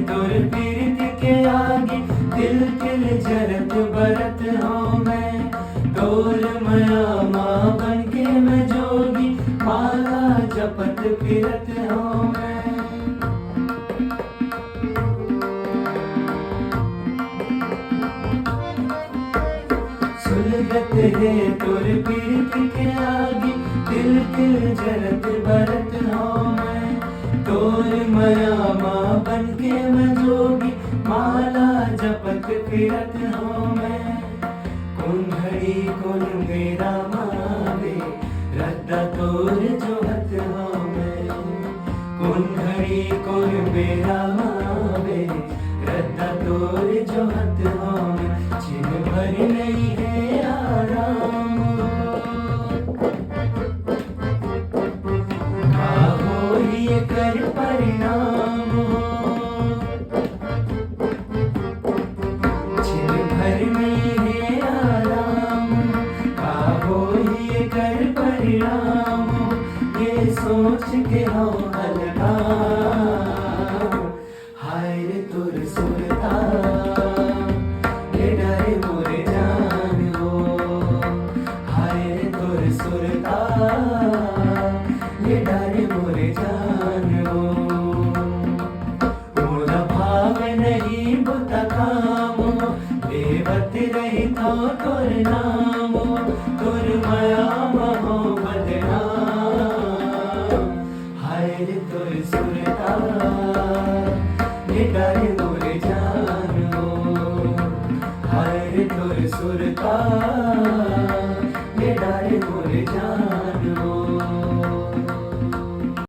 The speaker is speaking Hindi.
तोर पीरत के आगे तिल तिल जरत बरत हूँ मैं। तोर माया माँ बन के मैं जोगी माला जपत फिरत हूँ मैं। सुलगत है तोर पीरत के आगे तिल तिल जरत बरत हूँ मैं। तोर माया माँ बन के मैं जोगी माला जपत फिरत हूँ मैं। कौन घड़ी कौन मेरा मावे रद्दा तोर जोहत हूँ मैं। कौन घड़ी कौन मेरा मावे रद्दा तोर जोहत हूँ मैं। छिन भर नहीं है आराम हो ये कर परिणाम। छिन भर नहीं है आराम हो ये कर परिणाम। ये सोच के हो अलगा हाय रे तुर सुरता ये डरे मोरे जान हो। हाय रे तुर सुरता ये डरे मोरे जान हो। मोरा भाव नहीं बुता काम देवत रही तो तोर नाम। तोर माया महो बदनाम हाय रे तुर सुरता ये डरे